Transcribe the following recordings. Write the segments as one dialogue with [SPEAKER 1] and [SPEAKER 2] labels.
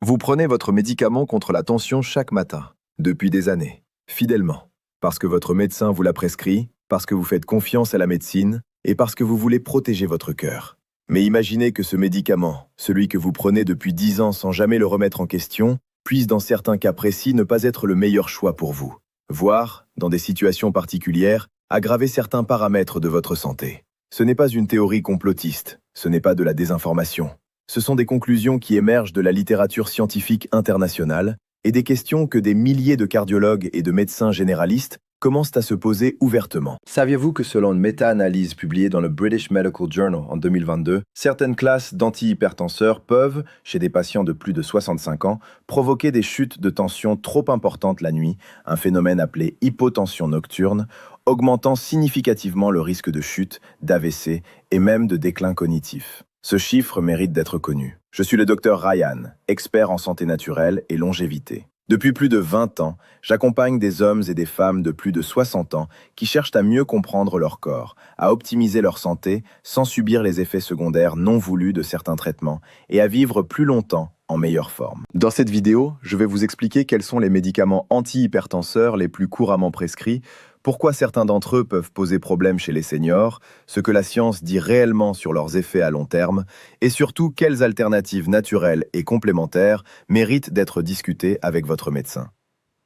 [SPEAKER 1] Vous prenez votre médicament contre la tension chaque matin, depuis des années, fidèlement, parce que votre médecin vous l'a prescrit, parce que vous faites confiance à la médecine et parce que vous voulez protéger votre cœur. Mais imaginez que ce médicament, celui que vous prenez depuis 10 ans sans jamais le remettre en question, puisse dans certains cas précis ne pas être le meilleur choix pour vous, voire, dans des situations particulières, aggraver certains paramètres de votre santé. Ce n'est pas une théorie complotiste, ce n'est pas de la désinformation. Ce sont des conclusions qui émergent de la littérature scientifique internationale et des questions que des milliers de cardiologues et de médecins généralistes commencent à se poser ouvertement. Saviez-vous que selon une méta-analyse publiée dans le British Medical Journal en 2022, certaines classes d'antihypertenseurs peuvent, chez des patients de plus de 65 ans, provoquer des chutes de tension trop importantes la nuit, un phénomène appelé hypotension nocturne, augmentant significativement le risque de chute, d'AVC et même de déclin cognitif. Ce chiffre mérite d'être connu. Je suis le docteur Ryan, expert en santé naturelle et longévité. Depuis plus de 20 ans, j'accompagne des hommes et des femmes de plus de 60 ans qui cherchent à mieux comprendre leur corps, à optimiser leur santé sans subir les effets secondaires non voulus de certains traitements et à vivre plus longtemps en meilleure forme. Dans cette vidéo, je vais vous expliquer quels sont les médicaments antihypertenseurs les plus couramment prescrits, pourquoi certains d'entre eux peuvent poser problème chez les seniors, ce que la science dit réellement sur leurs effets à long terme, et surtout quelles alternatives naturelles et complémentaires méritent d'être discutées avec votre médecin.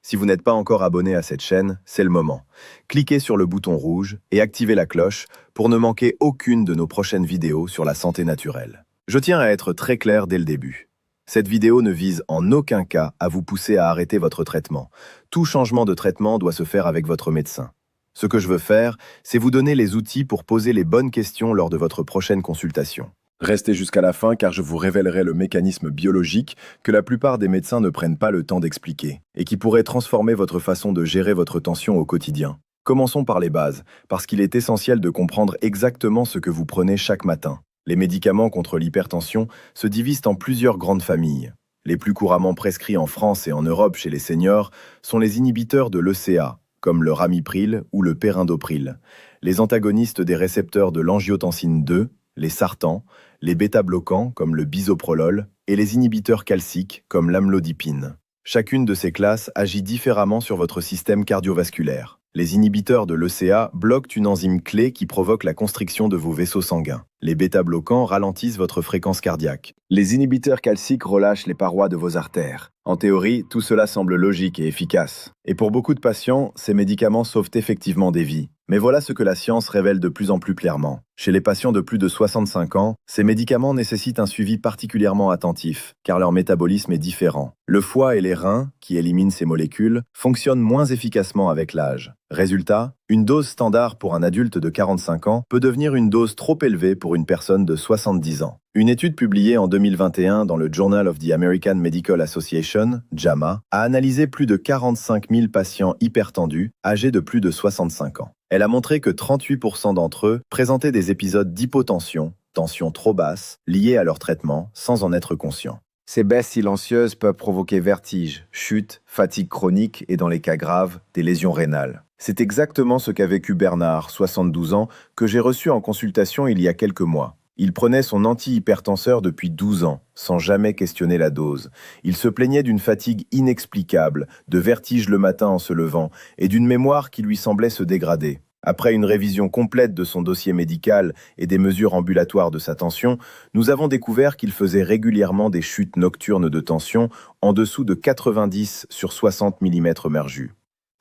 [SPEAKER 1] Si vous n'êtes pas encore abonné à cette chaîne, c'est le moment. Cliquez sur le bouton rouge et activez la cloche pour ne manquer aucune de nos prochaines vidéos sur la santé naturelle. Je tiens à être très clair dès le début. Cette vidéo ne vise en aucun cas à vous pousser à arrêter votre traitement. Tout changement de traitement doit se faire avec votre médecin. Ce que je veux faire, c'est vous donner les outils pour poser les bonnes questions lors de votre prochaine consultation. Restez jusqu'à la fin car je vous révélerai le mécanisme biologique que la plupart des médecins ne prennent pas le temps d'expliquer et qui pourrait transformer votre façon de gérer votre tension au quotidien. Commençons par les bases, parce qu'il est essentiel de comprendre exactement ce que vous prenez chaque matin. Les médicaments contre l'hypertension se divisent en plusieurs grandes familles. Les plus couramment prescrits en France et en Europe chez les seniors sont les inhibiteurs de l'ECA, comme le ramipril ou le perindopril, les antagonistes des récepteurs de l'angiotensine 2, les sartans, les bêta-bloquants comme le bisoprolol et les inhibiteurs calciques comme l'amlodipine. Chacune de ces classes agit différemment sur votre système cardiovasculaire. Les inhibiteurs de l'ECA bloquent une enzyme clé qui provoque la constriction de vos vaisseaux sanguins. Les bêta-bloquants ralentissent votre fréquence cardiaque. Les inhibiteurs calciques relâchent les parois de vos artères. En théorie, tout cela semble logique et efficace. Et pour beaucoup de patients, ces médicaments sauvent effectivement des vies. Mais voilà ce que la science révèle de plus en plus clairement. Chez les patients de plus de 65 ans, ces médicaments nécessitent un suivi particulièrement attentif, car leur métabolisme est différent. Le foie et les reins, qui éliminent ces molécules, fonctionnent moins efficacement avec l'âge. Résultat, une dose standard pour un adulte de 45 ans peut devenir une dose trop élevée pour une personne de 70 ans. Une étude publiée en 2021 dans le Journal of the American Medical Association, JAMA, a analysé plus de 45 000 patients hypertendus âgés de plus de 65 ans. Elle a montré que 38% d'entre eux présentaient des épisodes d'hypotension, tension trop basse, liés à leur traitement, sans en être conscients. Ces baisses silencieuses peuvent provoquer vertiges, chutes, fatigue chronique et, dans les cas graves, des lésions rénales. C'est exactement ce qu'a vécu Bernard, 72 ans, que j'ai reçu en consultation il y a quelques mois. Il prenait son antihypertenseur depuis 12 ans, sans jamais questionner la dose. Il se plaignait d'une fatigue inexplicable, de vertiges le matin en se levant, et d'une mémoire qui lui semblait se dégrader. Après une révision complète de son dossier médical et des mesures ambulatoires de sa tension, nous avons découvert qu'il faisait régulièrement des chutes nocturnes de tension en dessous de 90 sur 60 mm/Hg.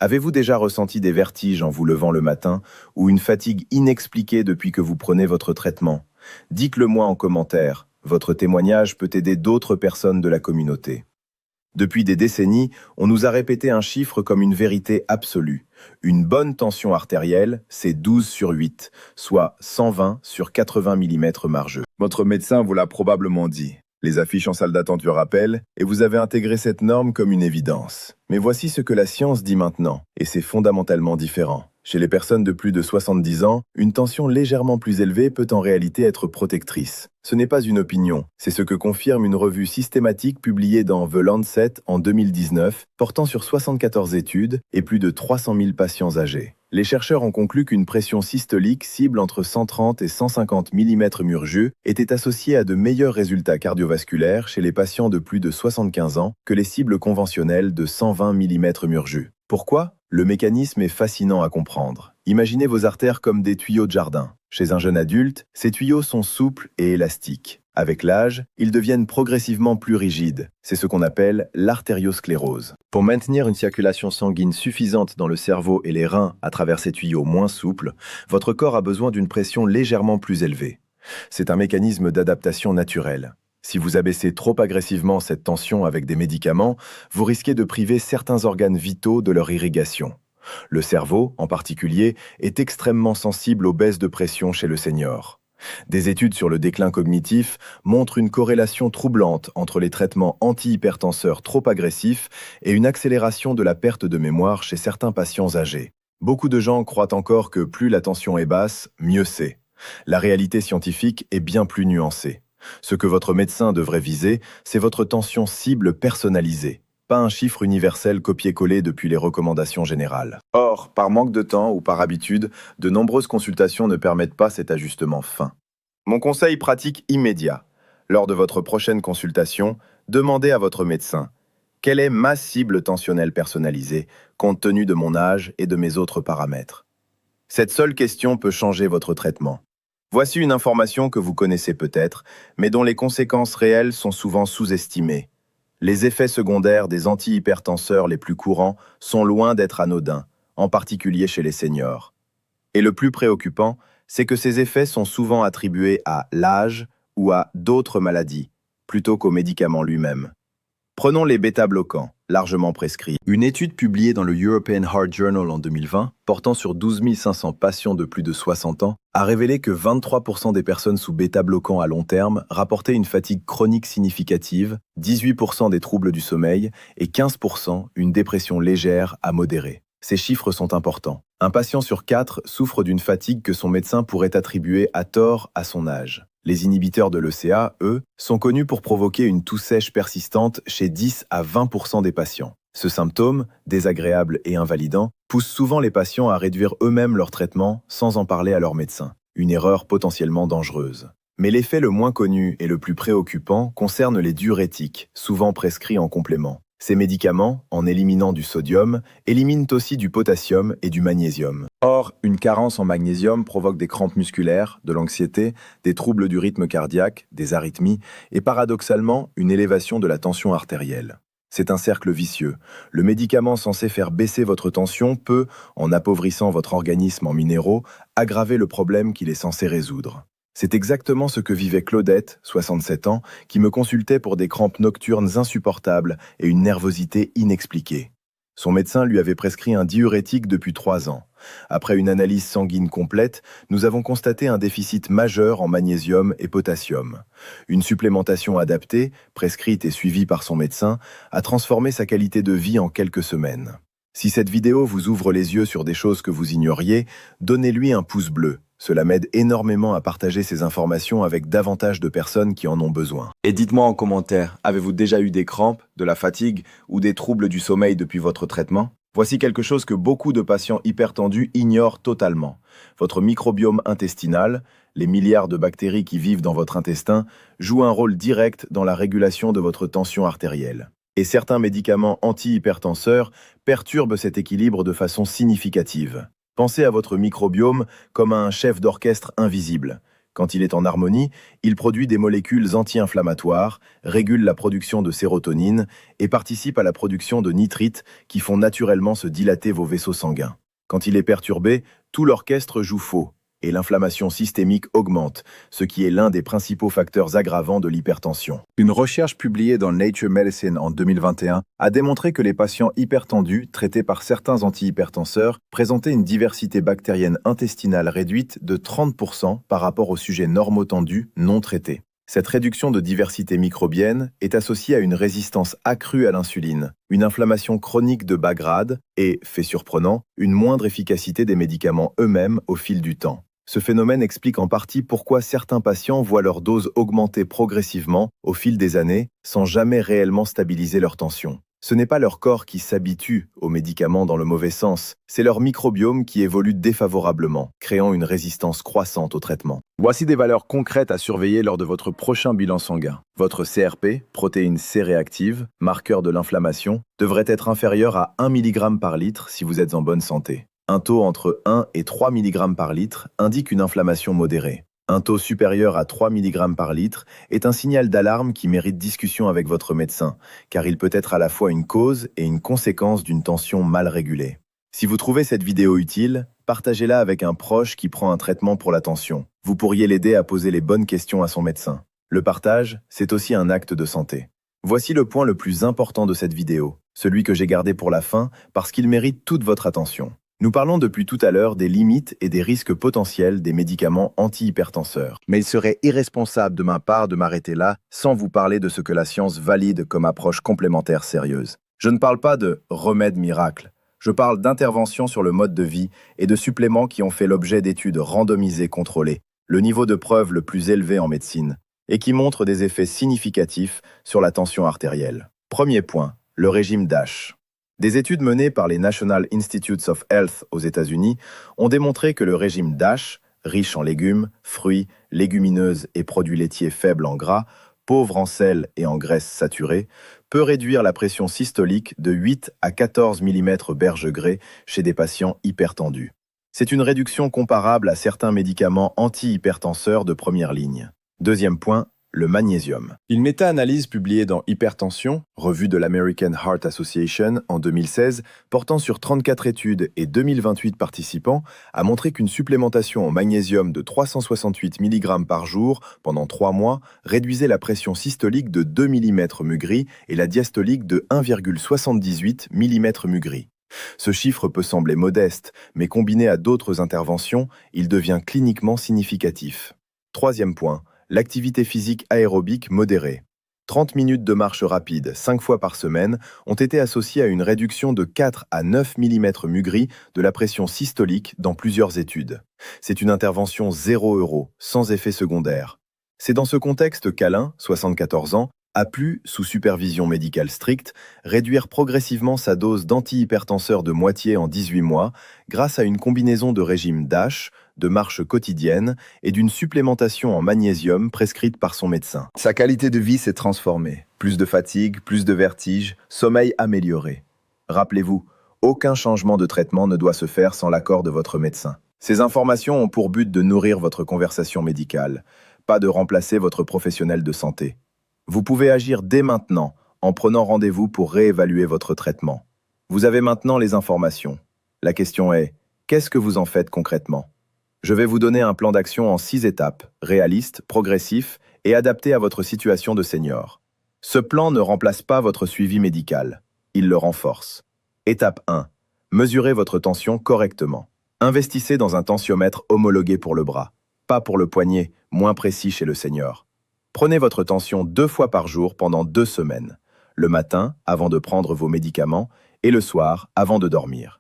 [SPEAKER 1] Avez-vous déjà ressenti des vertiges en vous levant le matin ou une fatigue inexpliquée depuis que vous prenez votre traitement? Dites-le moi en commentaire, votre témoignage peut aider d'autres personnes de la communauté. Depuis des décennies, on nous a répété un chiffre comme une vérité absolue. Une bonne tension artérielle, c'est 12 sur 8, soit 120 sur 80 mm/Hg. Votre médecin vous l'a probablement dit. Les affiches en salle d'attente le rappellent, et vous avez intégré cette norme comme une évidence. Mais voici ce que la science dit maintenant, et c'est fondamentalement différent. Chez les personnes de plus de 70 ans, une tension légèrement plus élevée peut en réalité être protectrice. Ce n'est pas une opinion, c'est ce que confirme une revue systématique publiée dans The Lancet en 2019, portant sur 74 études et plus de 300 000 patients âgés. Les chercheurs ont conclu qu'une pression systolique cible entre 130 et 150 mm Murgiu était associée à de meilleurs résultats cardiovasculaires chez les patients de plus de 75 ans que les cibles conventionnelles de 120 mm Murgiu. Pourquoi? Le mécanisme est fascinant à comprendre. Imaginez vos artères comme des tuyaux de jardin. Chez un jeune adulte, ces tuyaux sont souples et élastiques. Avec l'âge, ils deviennent progressivement plus rigides. C'est ce qu'on appelle l'artériosclérose. Pour maintenir une circulation sanguine suffisante dans le cerveau et les reins à travers ces tuyaux moins souples, votre corps a besoin d'une pression légèrement plus élevée. C'est un mécanisme d'adaptation naturel. Si vous abaissez trop agressivement cette tension avec des médicaments, vous risquez de priver certains organes vitaux de leur irrigation. Le cerveau, en particulier, est extrêmement sensible aux baisses de pression chez le senior. Des études sur le déclin cognitif montrent une corrélation troublante entre les traitements antihypertenseurs trop agressifs et une accélération de la perte de mémoire chez certains patients âgés. Beaucoup de gens croient encore que plus la tension est basse, mieux c'est. La réalité scientifique est bien plus nuancée. Ce que votre médecin devrait viser, c'est votre tension cible personnalisée, pas un chiffre universel copié-collé depuis les recommandations générales. Or, par manque de temps ou par habitude, de nombreuses consultations ne permettent pas cet ajustement fin. Mon conseil pratique immédiat. Lors de votre prochaine consultation, demandez à votre médecin « Quelle est ma cible tensionnelle personnalisée, compte tenu de mon âge et de mes autres paramètres ?» Cette seule question peut changer votre traitement. Voici une information que vous connaissez peut-être, mais dont les conséquences réelles sont souvent sous-estimées. Les effets secondaires des antihypertenseurs les plus courants sont loin d'être anodins, en particulier chez les seniors. Et le plus préoccupant, c'est que ces effets sont souvent attribués à l'âge ou à d'autres maladies, plutôt qu'au médicament lui-même. Prenons les bêta-bloquants, largement prescrits. Une étude publiée dans le European Heart Journal en 2020, portant sur 12 500 patients de plus de 60 ans, a révélé que 23% des personnes sous bêta-bloquants à long terme rapportaient une fatigue chronique significative, 18% des troubles du sommeil et 15% une dépression légère à modérée. Ces chiffres sont importants. Un patient sur 4 souffre d'une fatigue que son médecin pourrait attribuer à tort à son âge. Les inhibiteurs de l'ECA, eux, sont connus pour provoquer une toux sèche persistante chez 10 à 20% des patients. Ce symptôme, désagréable et invalidant, pousse souvent les patients à réduire eux-mêmes leur traitement sans en parler à leur médecin. Une erreur potentiellement dangereuse. Mais l'effet le moins connu et le plus préoccupant concerne les diurétiques, souvent prescrits en complément. Ces médicaments, en éliminant du sodium, éliminent aussi du potassium et du magnésium. Or, une carence en magnésium provoque des crampes musculaires, de l'anxiété, des troubles du rythme cardiaque, des arythmies et paradoxalement une élévation de la tension artérielle. C'est un cercle vicieux. Le médicament censé faire baisser votre tension peut, en appauvrissant votre organisme en minéraux, aggraver le problème qu'il est censé résoudre. C'est exactement ce que vivait Claudette, 67 ans, qui me consultait pour des crampes nocturnes insupportables et une nervosité inexpliquée. Son médecin lui avait prescrit un diurétique depuis 3 ans. Après une analyse sanguine complète, nous avons constaté un déficit majeur en magnésium et potassium. Une supplémentation adaptée, prescrite et suivie par son médecin, a transformé sa qualité de vie en quelques semaines. Si cette vidéo vous ouvre les yeux sur des choses que vous ignoriez, donnez-lui un pouce bleu. Cela m'aide énormément à partager ces informations avec davantage de personnes qui en ont besoin. Et dites-moi en commentaire, avez-vous déjà eu des crampes, de la fatigue ou des troubles du sommeil depuis votre traitement? Voici quelque chose que beaucoup de patients hypertendus ignorent totalement. Votre microbiome intestinal, les milliards de bactéries qui vivent dans votre intestin, jouent un rôle direct dans la régulation de votre tension artérielle. Et certains médicaments antihypertenseurs perturbent cet équilibre de façon significative. Pensez à votre microbiome comme à un chef d'orchestre invisible. Quand il est en harmonie, il produit des molécules anti-inflammatoires, régule la production de sérotonine et participe à la production de nitrites qui font naturellement se dilater vos vaisseaux sanguins. Quand il est perturbé, tout l'orchestre joue faux et l'inflammation systémique augmente, ce qui est l'un des principaux facteurs aggravants de l'hypertension. Une recherche publiée dans Nature Medicine en 2021 a démontré que les patients hypertendus traités par certains antihypertenseurs présentaient une diversité bactérienne intestinale réduite de 30% par rapport aux sujets normotendus non traités. Cette réduction de diversité microbienne est associée à une résistance accrue à l'insuline, une inflammation chronique de bas grade et, fait surprenant, une moindre efficacité des médicaments eux-mêmes au fil du temps. Ce phénomène explique en partie pourquoi certains patients voient leur dose augmenter progressivement au fil des années sans jamais réellement stabiliser leur tension. Ce n'est pas leur corps qui s'habitue aux médicaments dans le mauvais sens, c'est leur microbiome qui évolue défavorablement, créant une résistance croissante au traitement. Voici des valeurs concrètes à surveiller lors de votre prochain bilan sanguin. Votre CRP, protéine C-réactive, marqueur de l'inflammation, devrait être inférieur à 1 mg par litre si vous êtes en bonne santé. Un taux entre 1 et 3 mg par litre indique une inflammation modérée. Un taux supérieur à 3 mg par litre est un signal d'alarme qui mérite discussion avec votre médecin, car il peut être à la fois une cause et une conséquence d'une tension mal régulée. Si vous trouvez cette vidéo utile, partagez-la avec un proche qui prend un traitement pour la tension. Vous pourriez l'aider à poser les bonnes questions à son médecin. Le partage, c'est aussi un acte de santé. Voici le point le plus important de cette vidéo, celui que j'ai gardé pour la fin parce qu'il mérite toute votre attention. Nous parlons depuis tout à l'heure des limites et des risques potentiels des médicaments antihypertenseurs. Mais il serait irresponsable de ma part de m'arrêter là sans vous parler de ce que la science valide comme approche complémentaire sérieuse. Je ne parle pas de remèdes miracles. Je parle d'interventions sur le mode de vie et de suppléments qui ont fait l'objet d'études randomisées contrôlées, le niveau de preuve le plus élevé en médecine, et qui montrent des effets significatifs sur la tension artérielle. Premier point, le régime DASH. Des études menées par les National Institutes of Health aux États-Unis ont démontré que le régime DASH, riche en légumes, fruits, légumineuses et produits laitiers faibles en gras, pauvre en sel et en graisses saturées, peut réduire la pression systolique de 8 à 14 mm/Hg chez des patients hypertendus. C'est une réduction comparable à certains médicaments antihypertenseurs de première ligne. Deuxième point, le magnésium. Une méta-analyse publiée dans Hypertension, revue de l'American Heart Association en 2016, portant sur 34 études et 2028 participants, a montré qu'une supplémentation en magnésium de 368 mg par jour pendant 3 mois réduisait la pression systolique de 2 mm/Hg et la diastolique de 1,78 mm/Hg. Ce chiffre peut sembler modeste, mais combiné à d'autres interventions, il devient cliniquement significatif. Troisième point, l'activité physique aérobique modérée. 30 minutes de marche rapide 5 fois par semaine ont été associées à une réduction de 4 à 9 mm/Hg de la pression systolique dans plusieurs études. C'est une intervention 0 €, sans effet secondaire. C'est dans ce contexte qu'Alain, 74 ans, a pu, sous supervision médicale stricte, réduire progressivement sa dose d'antihypertenseur de moitié en 18 mois grâce à une combinaison de régime DASH, de marche quotidienne et d'une supplémentation en magnésium prescrite par son médecin. Sa qualité de vie s'est transformée. Plus de fatigue, plus de vertige, sommeil amélioré. Rappelez-vous, aucun changement de traitement ne doit se faire sans l'accord de votre médecin. Ces informations ont pour but de nourrir votre conversation médicale, pas de remplacer votre professionnel de santé. Vous pouvez agir dès maintenant en prenant rendez-vous pour réévaluer votre traitement. Vous avez maintenant les informations. La question est, qu'est-ce que vous en faites concrètement ? Je vais vous donner un plan d'action en 6 étapes, réaliste, progressif et adapté à votre situation de senior. Ce plan ne remplace pas votre suivi médical, il le renforce. Étape 1. Mesurez votre tension correctement. Investissez dans un tensiomètre homologué pour le bras, pas pour le poignet, moins précis chez le senior. Prenez votre tension 2 fois par jour pendant 2 semaines, le matin avant de prendre vos médicaments et le soir avant de dormir.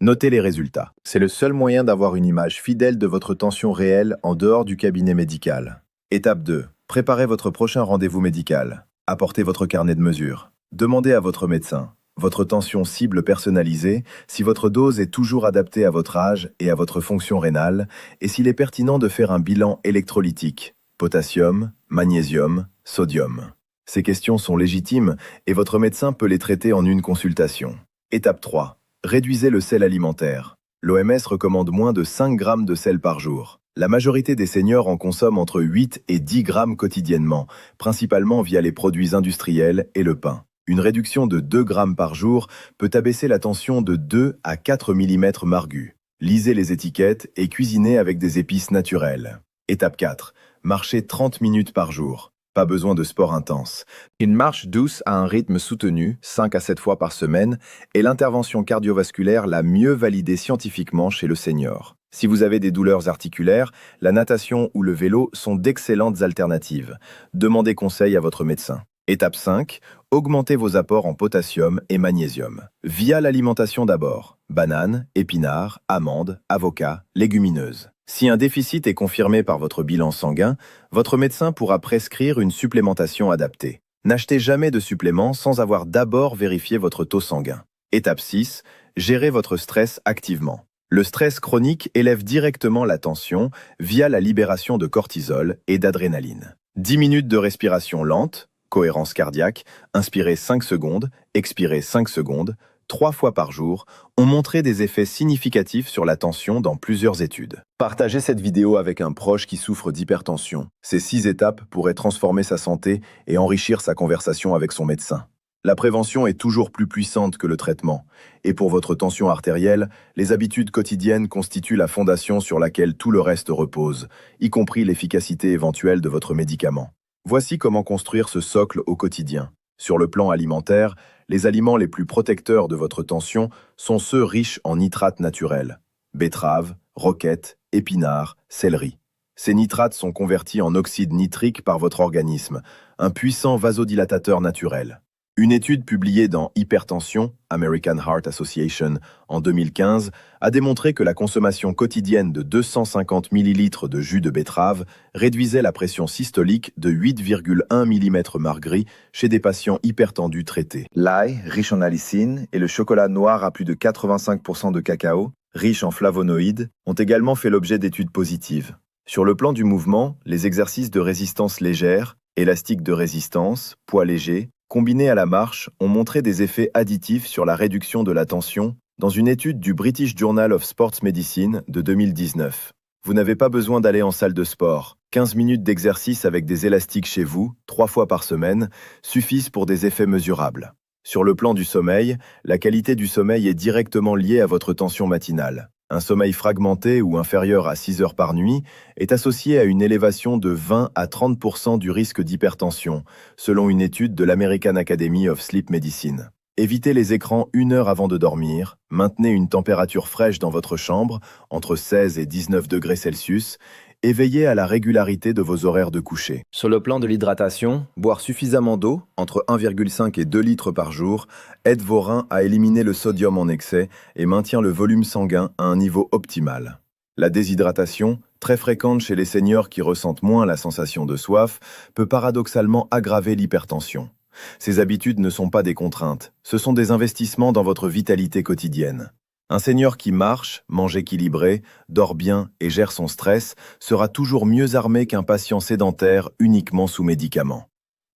[SPEAKER 1] Notez les résultats. C'est le seul moyen d'avoir une image fidèle de votre tension réelle en dehors du cabinet médical. Étape 2. Préparez votre prochain rendez-vous médical. Apportez votre carnet de mesures. Demandez à votre médecin, votre tension cible personnalisée, si votre dose est toujours adaptée à votre âge et à votre fonction rénale, et s'il est pertinent de faire un bilan électrolytique, potassium, magnésium, sodium. Ces questions sont légitimes et votre médecin peut les traiter en une consultation. Étape 3. Réduisez le sel alimentaire. L'OMS recommande moins de 5 grammes de sel par jour. La majorité des seniors en consomment entre 8 et 10 grammes quotidiennement, principalement via les produits industriels et le pain. Une réduction de 2 grammes par jour peut abaisser la tension de 2 à 4 mm/Hg. Lisez les étiquettes et cuisinez avec des épices naturelles. Étape 4. Marchez 30 minutes par jour. Pas besoin de sport intense. Une marche douce à un rythme soutenu, 5 à 7 fois par semaine, est l'intervention cardiovasculaire la mieux validée scientifiquement chez le senior. Si vous avez des douleurs articulaires, la natation ou le vélo sont d'excellentes alternatives. Demandez conseil à votre médecin. Étape 5. Augmentez vos apports en potassium et magnésium. Via l'alimentation d'abord. Bananes, épinards, amandes, avocats, légumineuses. Si un déficit est confirmé par votre bilan sanguin, votre médecin pourra prescrire une supplémentation adaptée. N'achetez jamais de suppléments sans avoir d'abord vérifié votre taux sanguin. Étape 6. Gérez votre stress activement. Le stress chronique élève directement la tension via la libération de cortisol et d'adrénaline. 10 minutes de respiration lente, cohérence cardiaque, inspirez 5 secondes, expirez 5 secondes, 3 fois par jour, ont montré des effets significatifs sur la tension dans plusieurs études. Partagez cette vidéo avec un proche qui souffre d'hypertension. Ces 6 étapes pourraient transformer sa santé et enrichir sa conversation avec son médecin. La prévention est toujours plus puissante que le traitement. Et pour votre tension artérielle, les habitudes quotidiennes constituent la fondation sur laquelle tout le reste repose, y compris l'efficacité éventuelle de votre médicament. Voici comment construire ce socle au quotidien. Sur le plan alimentaire, les aliments les plus protecteurs de votre tension sont ceux riches en nitrates naturels. Betteraves, roquettes, épinards, céleri. Ces nitrates sont convertis en oxyde nitrique par votre organisme, un puissant vasodilatateur naturel. Une étude publiée dans Hypertension, American Heart Association, en 2015, a démontré que la consommation quotidienne de 250 ml de jus de betterave réduisait la pression systolique de 8,1 mmHg chez des patients hypertendus traités. L'ail, riche en allicine, et le chocolat noir à plus de 85% de cacao, riche en flavonoïdes, ont également fait l'objet d'études positives. Sur le plan du mouvement, les exercices de résistance légère, élastique de résistance, poids léger, combinés à la marche, ont montré des effets additifs sur la réduction de la tension dans une étude du British Journal of Sports Medicine de 2019. Vous n'avez pas besoin d'aller en salle de sport. 15 minutes d'exercice avec des élastiques chez vous, 3 fois par semaine, suffisent pour des effets mesurables. Sur le plan du sommeil, la qualité du sommeil est directement liée à votre tension matinale. Un sommeil fragmenté ou inférieur à 6 heures par nuit est associé à une élévation de 20 à 30% du risque d'hypertension, selon une étude de l'American Academy of Sleep Medicine. Évitez les écrans 1 heure avant de dormir, maintenez une température fraîche dans votre chambre, entre 16 et 19 degrés Celsius, et veillez à la régularité de vos horaires de coucher. Sur le plan de l'hydratation, boire suffisamment d'eau, entre 1,5 et 2 litres par jour, aide vos reins à éliminer le sodium en excès et maintient le volume sanguin à un niveau optimal. La déshydratation, très fréquente chez les seniors qui ressentent moins la sensation de soif, peut paradoxalement aggraver l'hypertension. Ces habitudes ne sont pas des contraintes, ce sont des investissements dans votre vitalité quotidienne. Un senior qui marche, mange équilibré, dort bien et gère son stress sera toujours mieux armé qu'un patient sédentaire uniquement sous médicaments.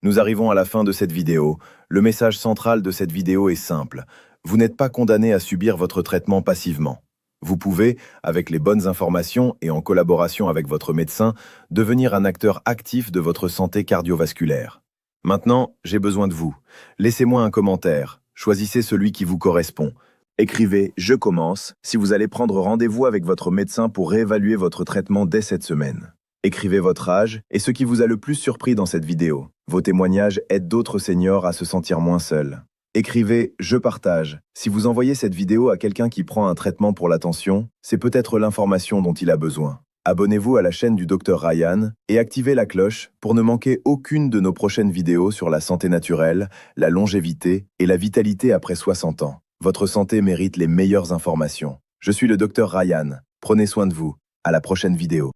[SPEAKER 1] Nous arrivons à la fin de cette vidéo. Le message central de cette vidéo est simple. Vous n'êtes pas condamné à subir votre traitement passivement. Vous pouvez, avec les bonnes informations et en collaboration avec votre médecin, devenir un acteur actif de votre santé cardiovasculaire. Maintenant, j'ai besoin de vous. Laissez-moi un commentaire. Choisissez celui qui vous correspond. Écrivez « Je commence » si vous allez prendre rendez-vous avec votre médecin pour réévaluer votre traitement dès cette semaine. Écrivez votre âge et ce qui vous a le plus surpris dans cette vidéo. Vos témoignages aident d'autres seniors à se sentir moins seuls. Écrivez « Je partage » si vous envoyez cette vidéo à quelqu'un qui prend un traitement pour la tension, c'est peut-être l'information dont il a besoin. Abonnez-vous à la chaîne du Dr Ryan et activez la cloche pour ne manquer aucune de nos prochaines vidéos sur la santé naturelle, la longévité et la vitalité après 60 ans. Votre santé mérite les meilleures informations. Je suis le Dr Ryan. Prenez soin de vous. À la prochaine vidéo.